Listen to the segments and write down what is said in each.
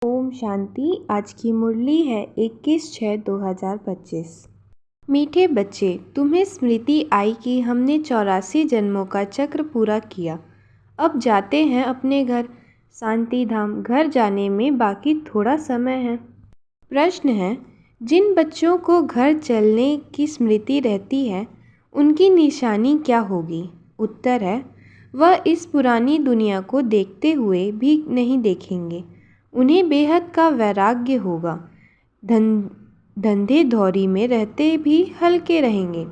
ओम शांति। आज की मुरली है 21/6/2025। मीठे बच्चे, तुम्हें स्मृति आई कि हमने 84 जन्मों का चक्र पूरा किया। अब जाते हैं अपने घर शांति धाम। घर जाने में बाकी थोड़ा समय है। प्रश्न है, जिन बच्चों को घर चलने की स्मृति रहती है उनकी निशानी क्या होगी? उत्तर है, वह इस पुरानी दुनिया को देखते हुए भी नहीं देखेंगे। उन्हें बेहद का वैराग्य होगा। धंधे धौरी में रहते भी हल्के रहेंगे।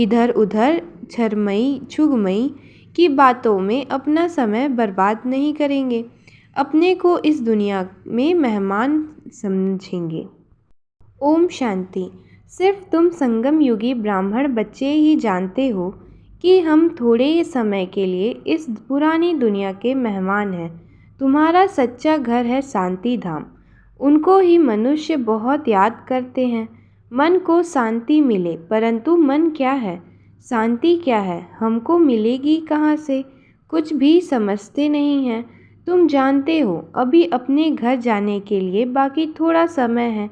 इधर उधर छरमई छुगमई की बातों में अपना समय बर्बाद नहीं करेंगे। अपने को इस दुनिया में मेहमान समझेंगे। ओम शांति। सिर्फ तुम संगम युगी ब्राह्मण बच्चे ही जानते हो कि हम थोड़े समय के लिए इस पुरानी दुनिया के मेहमान हैं। तुम्हारा सच्चा घर है शांति धाम। उनको ही मनुष्य बहुत याद करते हैं। मन को शांति मिले, परंतु मन क्या है, शांति क्या है, हमको मिलेगी कहाँ से? कुछ भी समझते नहीं हैं। तुम जानते हो, अभी अपने घर जाने के लिए बाकी थोड़ा समय है।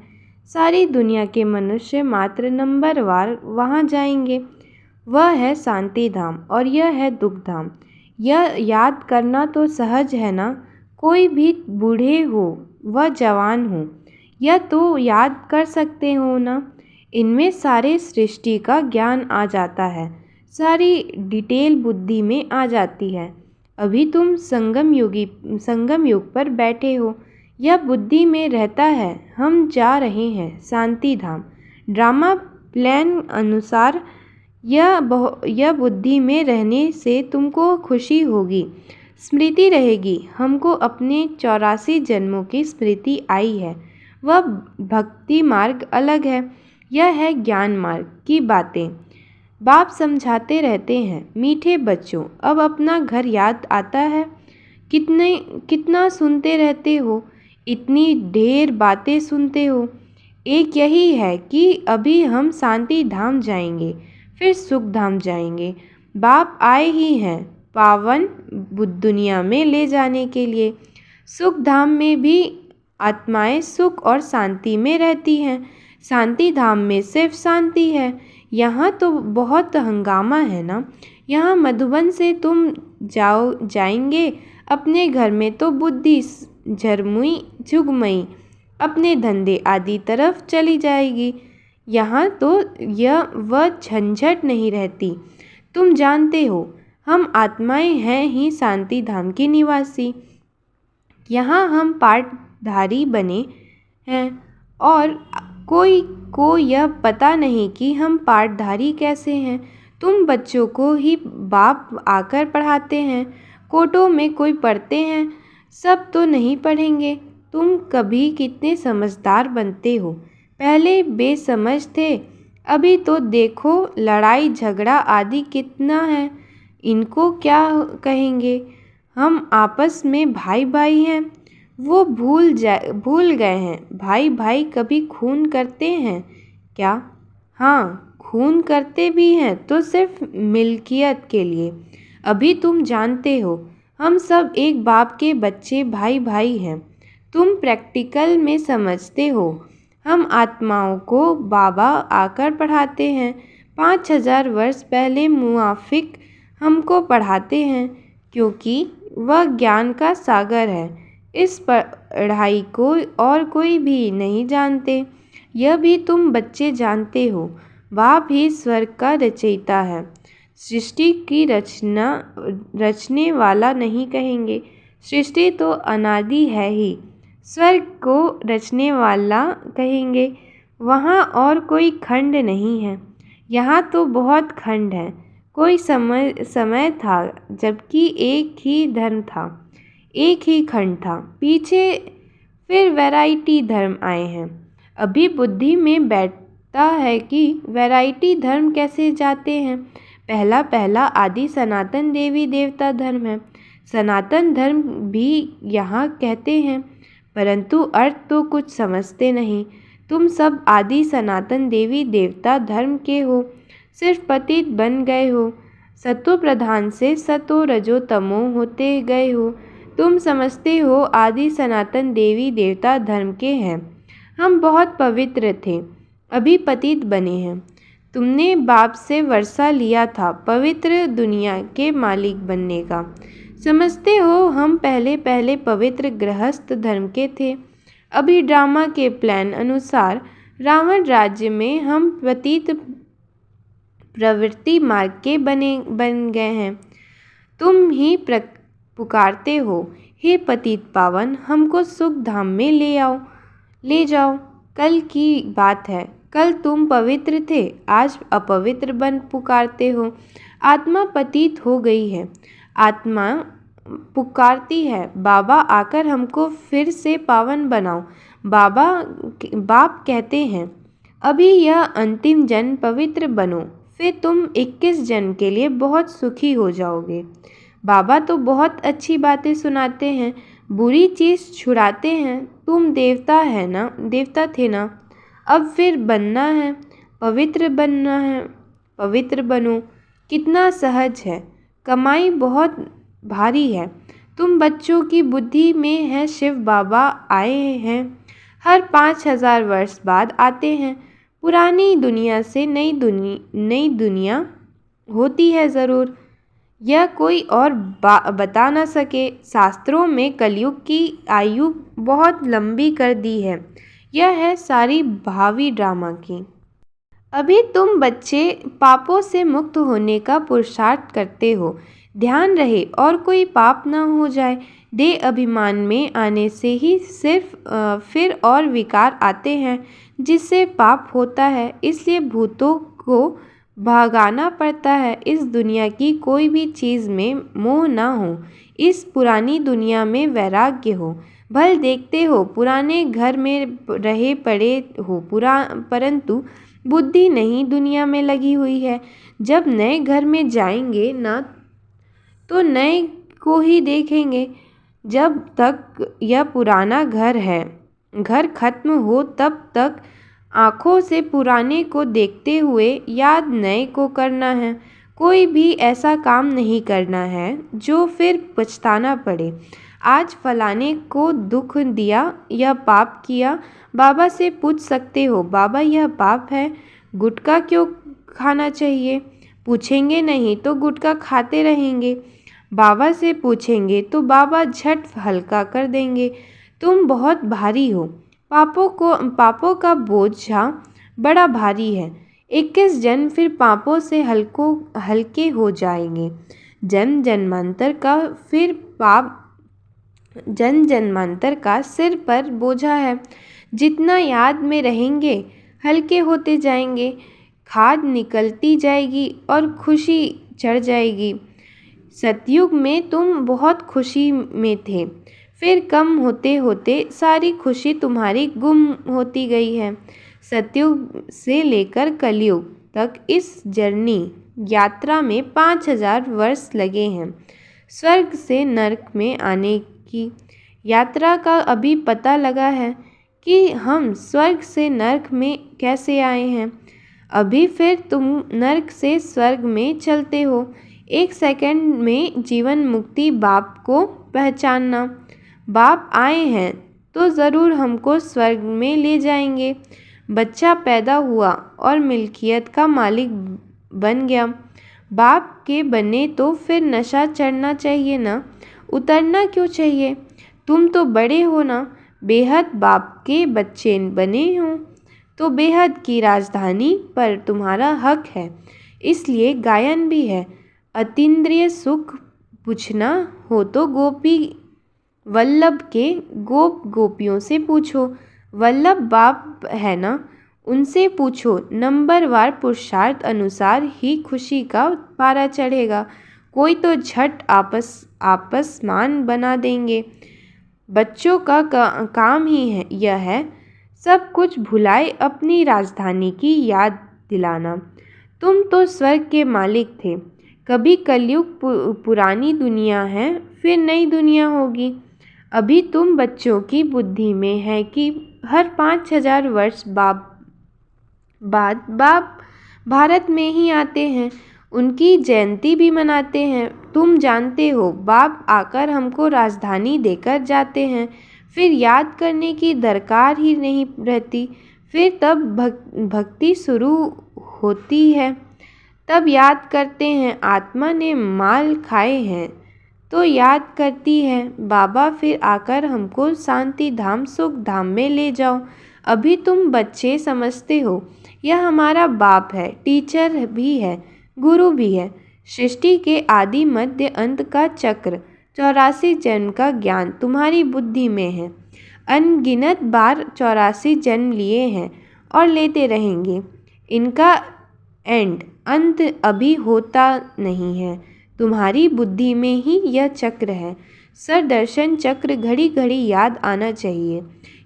सारी दुनिया के मनुष्य मात्र नंबरवार वहाँ जाएंगे। वह है शांति धाम और यह है दुख धाम। यह याद करना तो सहज है ना। कोई भी बूढ़े हो व जवान हो, यह तो याद कर सकते हो ना। इनमें सारे सृष्टि का ज्ञान आ जाता है। सारी डिटेल बुद्धि में आ जाती है। अभी तुम संगम युग पर बैठे हो। यह बुद्धि में रहता है। हम जा रहे हैं शांति धाम। ड्रामा प्लान अनुसार यह बुद्धि में रहने से तुमको खुशी होगी, स्मृति रहेगी। हमको अपने 84 जन्मों की स्मृति आई है। वह भक्ति मार्ग अलग है, यह है ज्ञान मार्ग की बातें। बाप समझाते रहते हैं, मीठे बच्चों, अब अपना घर याद आता है? कितना सुनते रहते हो, इतनी ढेर बातें सुनते हो। एक यही है कि अभी हम शांति धाम जाएंगे, फिर सुख धाम जाएंगे। बाप आए ही हैं पावन दुनिया में ले जाने के लिए। सुख धाम में भी आत्माएं सुख और शांति में रहती हैं। शांति धाम में सिर्फ शांति है। यहाँ तो बहुत हंगामा है ना। यहाँ मधुबन से तुम जाएंगे अपने घर में तो बुद्धि झरमुई झुगमई अपने धंधे आदि तरफ चली जाएगी। यहाँ तो वह झंझट नहीं रहती। तुम जानते हो, हम आत्माएं हैं ही शांति धाम की निवासी। यहाँ हम पाठधारी बने हैं और कोई को यह पता नहीं कि हम पाठधारी कैसे हैं। तुम बच्चों को ही बाप आकर पढ़ाते हैं। कोटों में कोई पढ़ते हैं, सब तो नहीं पढ़ेंगे। तुम कभी कितने समझदार बनते हो। पहले बेसमझ थे, अभी तो देखो लड़ाई झगड़ा आदि कितना है। इनको क्या कहेंगे? हम आपस में भाई भाई हैं। वो भूल गए हैं। भाई भाई कभी खून करते हैं क्या? हाँ, खून करते भी हैं तो सिर्फ मिल्कियत के लिए। अभी तुम जानते हो, हम सब एक बाप के बच्चे भाई भाई हैं। तुम प्रैक्टिकल में समझते हो। हम आत्माओं को बाबा आकर पढ़ाते हैं। 5000 वर्ष पहले मुआफिक हमको पढ़ाते हैं, क्योंकि वह ज्ञान का सागर है। इस पढ़ाई को और कोई भी नहीं जानते। यह भी तुम बच्चे जानते हो। बाप ही स्वर्ग का रचयिता है। सृष्टि की रचने वाला नहीं कहेंगे। सृष्टि तो अनादि है ही। स्वर्ग को रचने वाला कहेंगे। वहाँ और कोई खंड नहीं है। यहाँ तो बहुत खंड है। कोई समय था जबकि एक ही धर्म था, एक ही खंड था। पीछे फिर वैरायटी धर्म आए हैं। अभी बुद्धि में बैठता है कि वैरायटी धर्म कैसे जाते हैं। पहला आदि सनातन देवी देवता धर्म है। सनातन धर्म भी यहाँ कहते हैं, परंतु अर्थ तो कुछ समझते नहीं। तुम सब आदि सनातन देवी देवता धर्म के हो, सिर्फ पतित बन गए हो। सतो प्रधान से सतो रजो तमो होते गए हो। तुम समझते हो आदि सनातन देवी देवता धर्म के हैं। हम बहुत पवित्र थे, अभी पतित बने हैं। तुमने बाप से वर्षा लिया था पवित्र दुनिया के मालिक बनने का। समझते हो हम पहले पहले पवित्र गृहस्थ धर्म के थे। अभी ड्रामा के प्लान अनुसार रावण राज्य में हम पतित प्रवृत्ति मार्ग के बन गए हैं। तुम ही पुकारते हो, हे पतित पावन, हमको सुख धाम में ले जाओ। कल की बात है, कल तुम पवित्र थे, आज अपवित्र बन पुकारते हो। आत्मा पतित हो गई है, आत्मा पुकारती है, बाबा आकर हमको फिर से पावन बनाओ। बाप कहते हैं, अभी यह अंतिम जन्म पवित्र बनो, फिर तुम 21 जन्म के लिए बहुत सुखी हो जाओगे। बाबा तो बहुत अच्छी बातें सुनाते हैं, बुरी चीज़ छुड़ाते हैं। तुम देवता थे ना, अब फिर बनना है, पवित्र बनना है, पवित्र बनो। कितना सहज है, कमाई बहुत भारी है। तुम बच्चों की बुद्धि में है शिव बाबा आए हैं, हर 5000 वर्ष बाद आते हैं। पुरानी दुनिया से नई दुनिया होती है ज़रूर, यह कोई और बता न सके। शास्त्रों में कलयुग की आयु बहुत लंबी कर दी है, यह है सारी भावी ड्रामा की। अभी तुम बच्चे पापों से मुक्त होने का पुरुषार्थ करते हो। ध्यान रहे और कोई पाप न हो जाए। देह अभिमान में आने से ही सिर्फ फिर और विकार आते हैं, जिससे पाप होता है। इसलिए भूतों को भागाना पड़ता है। इस दुनिया की कोई भी चीज़ में मोह ना हो, इस पुरानी दुनिया में वैराग्य हो। भल देखते हो पुराने घर में रहे पड़े हो, परंतु बुद्धि नई दुनिया में लगी हुई है। जब नए घर में जाएंगे ना तो नए को ही देखेंगे। जब तक यह पुराना घर खत्म हो तब तक आँखों से पुराने को देखते हुए याद नए को करना है। कोई भी ऐसा काम नहीं करना है जो फिर पछताना पड़े। आज फलाने को दुख दिया या पाप किया, बाबा से पूछ सकते हो, बाबा यह पाप है, गुटखा क्यों खाना चाहिए? पूछेंगे नहीं तो गुटखा खाते रहेंगे। बाबा से पूछेंगे तो बाबा झट हल्का कर देंगे। तुम बहुत भारी हो, पापों का बोझा बड़ा भारी है। 21 जन्म फिर पापों से हल्के हो जाएंगे। जन्म जन्मांतर का सिर पर बोझा है। जितना याद में रहेंगे हल्के होते जाएंगे। खाद निकलती जाएगी और खुशी चढ़ जाएगी। सतयुग में तुम बहुत खुशी में थे, फिर कम होते होते सारी खुशी तुम्हारी गुम होती गई है। सतयुग से लेकर कलयुग तक इस यात्रा में 5000 वर्ष लगे हैं। स्वर्ग से नरक में आने की यात्रा का अभी पता लगा है कि हम स्वर्ग से नरक में कैसे आए हैं। अभी फिर तुम नरक से स्वर्ग में चलते हो। 1 सेकंड में जीवन मुक्ति बाप को पहचानना। बाप आए हैं तो ज़रूर हमको स्वर्ग में ले जाएंगे। बच्चा पैदा हुआ और मिल्कियत का मालिक बन गया। बाप के बने तो फिर नशा चढ़ना चाहिए ना, उतरना क्यों चाहिए? तुम तो बड़े हो ना, बेहद बाप के बच्चे बने हो तो बेहद की राजधानी पर तुम्हारा हक है, इसलिए गायन भी है। अतीन्द्रिय सुख पूछना हो तो गोपी वल्लभ के गोपियों से पूछो। वल्लभ बाप है ना, उनसे पूछो। नंबरवार पुरुषार्थ अनुसार ही खुशी का पारा चढ़ेगा। कोई तो झट आपस मान बना देंगे। बच्चों का काम ही यह है, सब कुछ भुलाए अपनी राजधानी की याद दिलाना। तुम तो स्वर्ग के मालिक थे। कभी कलयुग पुरानी दुनिया है, फिर नई दुनिया होगी। अभी तुम बच्चों की बुद्धि में है कि हर 5000 वर्ष बाद बाप भारत में ही आते हैं। उनकी जयंती भी मनाते हैं। तुम जानते हो बाप आकर हमको राजधानी देकर जाते हैं, फिर याद करने की दरकार ही नहीं रहती। फिर तब भक्ति शुरू होती है, तब याद करते हैं आत्मा ने माल खाए हैं तो याद करती है बाबा, फिर आकर हमको शांति धाम सुख धाम में ले जाओ। अभी तुम बच्चे समझते हो यह हमारा बाप है, टीचर भी है, गुरु भी है। सृष्टि के आदि मध्य अंत का चक्र, 84 जन्म का ज्ञान तुम्हारी बुद्धि में है। अनगिनत बार 84 जन्म लिए हैं और लेते रहेंगे। इनका अंत अभी होता नहीं है, तुम्हारी बुद्धि में ही यह चक्र है। सरदर्शन चक्र घड़ी घड़ी याद आना चाहिए,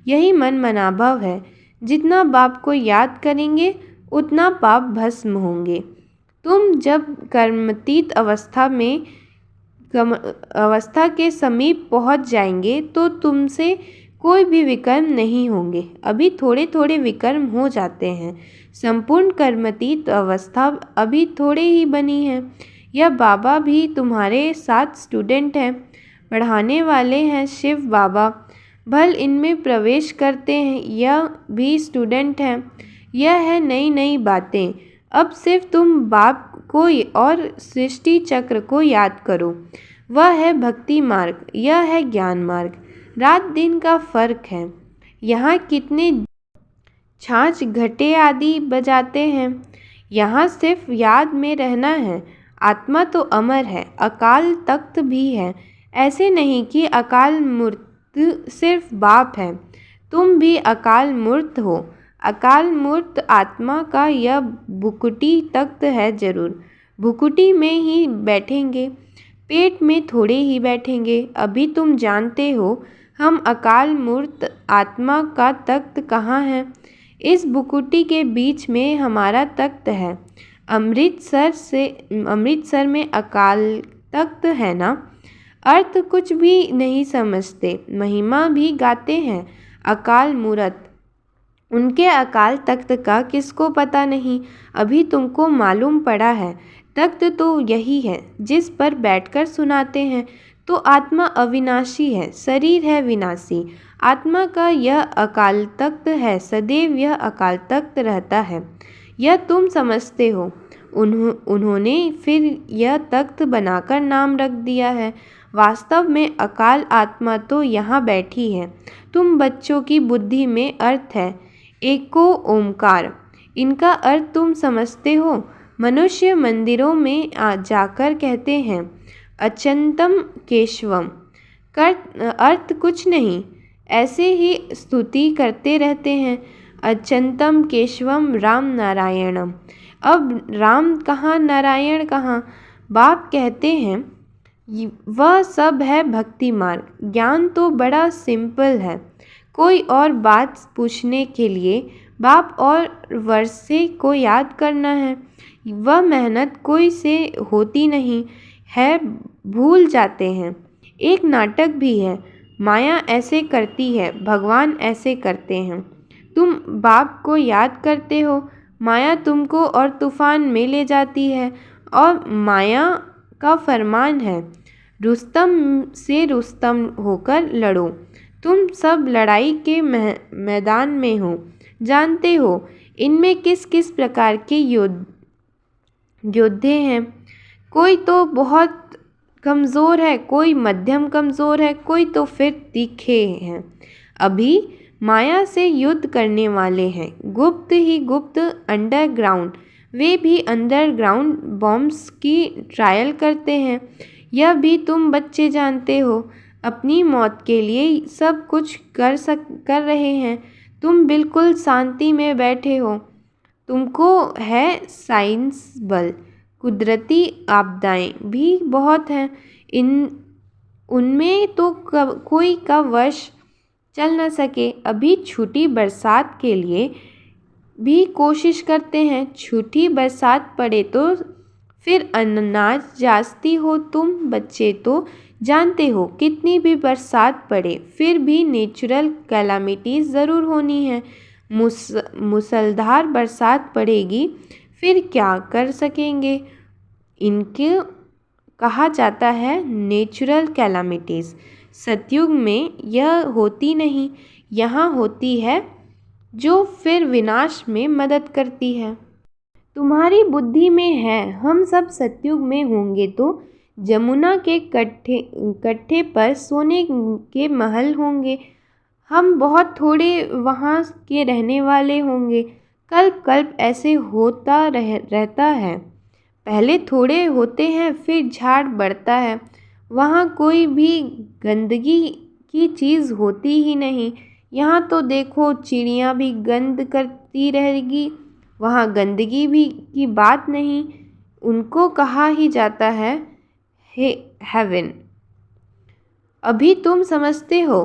यही मन मनाभव है। जितना बाप को याद करेंगे उतना पाप भस्म होंगे। तुम जब कर्मातीत अवस्था के समीप पहुंच जाएंगे तो तुमसे कोई भी विकर्म नहीं होंगे। अभी थोड़े थोड़े विकर्म हो जाते हैं, संपूर्ण कर्मातीत अवस्था अभी थोड़े ही बनी है। यह बाबा भी तुम्हारे साथ स्टूडेंट हैं, पढ़ाने वाले हैं शिव बाबा, भल इनमें प्रवेश करते हैं, यह भी स्टूडेंट हैं। यह है नई नई बातें। अब सिर्फ तुम बाप को और सृष्टि चक्र को याद करो, वह है भक्ति मार्ग, यह है ज्ञान मार्ग। रात दिन का फर्क है। यहाँ कितने छाछ घटे आदि बजाते हैं, यहाँ सिर्फ याद में रहना है। आत्मा तो अमर है, अकाल तख्त भी है। ऐसे नहीं कि अकाल मूर्त सिर्फ बाप है, तुम भी अकाल मूर्त हो। अकाल मूर्त आत्मा का यह भुकुटी तख्त है जरूर। भुकुटी में ही बैठेंगे, पेट में थोड़े ही बैठेंगे। अभी तुम जानते हो हम अकाल मूर्त आत्मा का तख्त कहाँ है। इस भुकुटी के बीच में हमारा तख्त है। अमृतसर में अकाल तख्त है ना। अर्थ कुछ भी नहीं समझते, महिमा भी गाते हैं। अकाल मूर्त, उनके अकाल तख्त का किसको पता नहीं। अभी तुमको मालूम पड़ा है। तख्त तो यही है जिस पर बैठकर सुनाते हैं। तो आत्मा अविनाशी है, शरीर है विनाशी। आत्मा का यह अकाल तख्त है, सदैव यह अकाल तख्त रहता है। यह तुम समझते हो। उन्होंने फिर यह तख्त बनाकर नाम रख दिया है। वास्तव में अकाल आत्मा तो यहाँ बैठी है। तुम बच्चों की बुद्धि में अर्थ है एको ओमकार। इनका अर्थ तुम समझते हो। मनुष्य मंदिरों में जाकर कहते हैं अचंतम केशवम, कर अर्थ कुछ नहीं, ऐसे ही स्तुति करते रहते हैं। अचंतम केशवम राम नारायणम। अब राम कहाँ, नारायण कहाँ। बाप कहते हैं वह सब है भक्ति मार्ग। ज्ञान तो बड़ा सिंपल है। कोई और बात पूछने के लिए बाप और वर्षे को याद करना है। वह मेहनत कोई से होती नहीं है, भूल जाते हैं। एक नाटक भी है, माया ऐसे करती है, भगवान ऐसे करते हैं। तुम बाप को याद करते हो, माया तुमको और तूफान में ले जाती है। और माया का फरमान है रुस्तम से रुस्तम होकर लड़ो। तुम सब लड़ाई के मैदान में हो, जानते हो इनमें किस किस प्रकार के योद्धे हैं। कोई तो बहुत कमज़ोर है, कोई मध्यम कमज़ोर है, कोई तो फिर तीखे हैं। अभी माया से युद्ध करने वाले हैं, गुप्त ही गुप्त, अंडरग्राउंड। वे भी अंडरग्राउंड बॉम्ब्स की ट्रायल करते हैं। यह भी तुम बच्चे जानते हो। अपनी मौत के लिए सब कुछ कर रहे हैं। तुम बिल्कुल शांति में बैठे हो। तुमको है साइंस बल, कुदरती आपदाएं भी बहुत हैं। उनमें तो कोई का वश चल न सके। अभी छूटी बरसात के लिए भी कोशिश करते हैं। छूटी बरसात पड़े तो फिर अनाज जास्ती हो। तुम बच्चे तो जानते हो कितनी भी बरसात पड़े फिर भी नेचुरल कैलामिटीज़ ज़रूर होनी है। मूसलाधार बरसात पड़ेगी, फिर क्या कर सकेंगे। इनके कहा जाता है नेचुरल कैलामिटीज़। सतयुग में यह होती नहीं, यहाँ होती है जो फिर विनाश में मदद करती है। तुम्हारी बुद्धि में है हम सब सतयुग में होंगे तो जमुना के कट्ठे पर सोने के महल होंगे। हम बहुत थोड़े वहाँ के रहने वाले होंगे। कल्प कल्प ऐसे होता रहता है। पहले थोड़े होते हैं फिर झाड़ बढ़ता है। वहाँ कोई भी गंदगी की चीज़ होती ही नहीं। यहाँ तो देखो चिड़िया भी गंद करती रहेगी, वहाँ गंदगी भी की बात नहीं। उनको कहा ही जाता है हेवन। अभी तुम समझते हो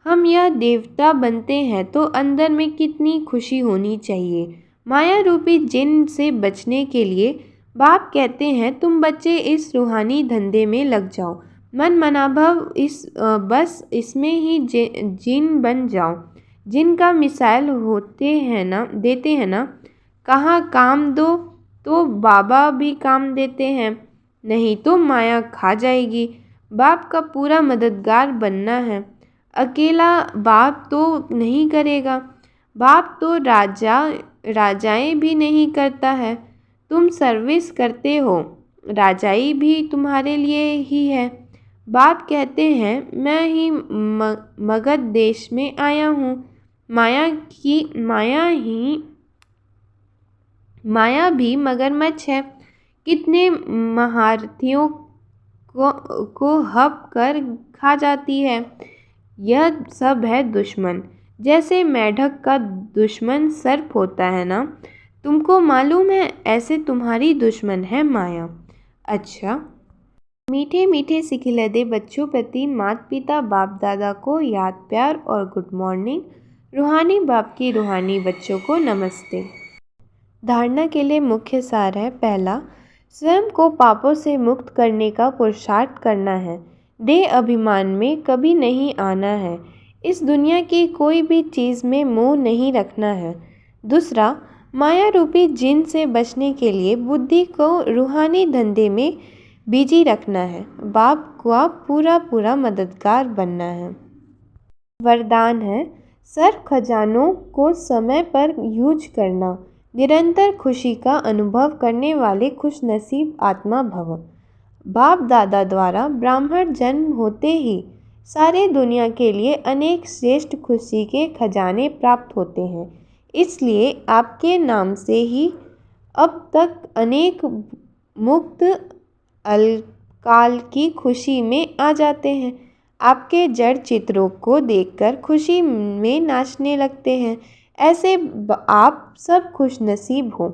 हम यह देवता बनते हैं तो अंदर में कितनी खुशी होनी चाहिए। माया रूपी जिन से बचने के लिए बाप कहते हैं तुम बच्चे इस रूहानी धंधे में लग जाओ। मन मनाभव बस इसमें ही जिन बन जाओ। जिन का मिसाइल होते हैं ना, देते हैं ना। कहाँ काम दो तो बाबा भी काम देते हैं, नहीं तो माया खा जाएगी। बाप का पूरा मददगार बनना है। अकेला बाप तो नहीं करेगा। बाप तो राजाएं भी नहीं करता है। तुम सर्विस करते हो, राजाई भी तुम्हारे लिए ही है। बाप कहते हैं मैं ही मगध देश में आया हूँ। माया भी मगरमच्छ है। कितने महारथियों को हप कर खा जाती है। यह सब है दुश्मन। जैसे मेढक का दुश्मन सर्प होता है ना, तुमको मालूम है ऐसे तुम्हारी दुश्मन है माया। अच्छा, मीठे मीठे सिखिलदे बच्चों प्रति माता पिता बाप दादा को याद प्यार और गुड मॉर्निंग। रूहानी बाप की रूहानी बच्चों को नमस्ते। धारणा के लिए मुख्य सार है। पहला, स्वयं को पापों से मुक्त करने का पुरुषार्थ करना है। देह अभिमान में कभी नहीं आना है। इस दुनिया की कोई भी चीज़ में मोह नहीं रखना है। दूसरा, माया रूपी जिन से बचने के लिए बुद्धि को रूहानी धंधे में बिजी रखना है। बाप का पूरा मददगार बनना है। वरदान है सर्व खजानों को समय पर यूज करना। निरंतर खुशी का अनुभव करने वाले खुशनसीब आत्मा भव। बाप दादा द्वारा ब्राह्मण जन्म होते ही सारे दुनिया के लिए अनेक श्रेष्ठ खुशी के खजाने प्राप्त होते हैं। इसलिए आपके नाम से ही अब तक अनेक मुक्त अलकाल की खुशी में आ जाते हैं। आपके जड़ चित्रों को देखकर खुशी में नाचने लगते हैं। ऐसे आप सब खुश नसीब हो।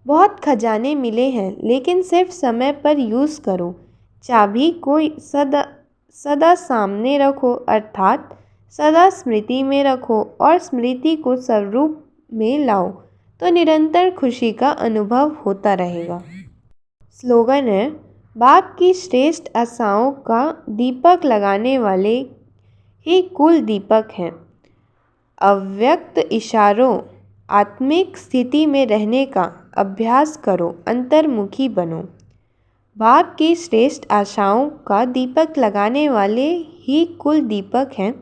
बहुत खजाने मिले हैं लेकिन सिर्फ समय पर यूज़ करो। चाबी को सदा सामने रखो, अर्थात सदा स्मृति में रखो और स्मृति को स्वरूप में लाओ तो निरंतर खुशी का अनुभव होता रहेगा। स्लोगन है बाप की श्रेष्ठ आशाओं का दीपक लगाने वाले ही कुल दीपक हैं। अव्यक्त इशारों आत्मिक स्थिति में रहने का अभ्यास करो, अंतर्मुखी बनो। बाप की श्रेष्ठ आशाओं का दीपक लगाने वाले ही कुल दीपक हैं।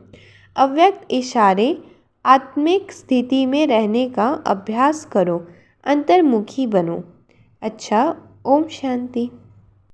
अव्यक्त इशारे आत्मिक स्थिति में रहने का अभ्यास करो, अंतर्मुखी बनो। अच्छा, ओम शांति।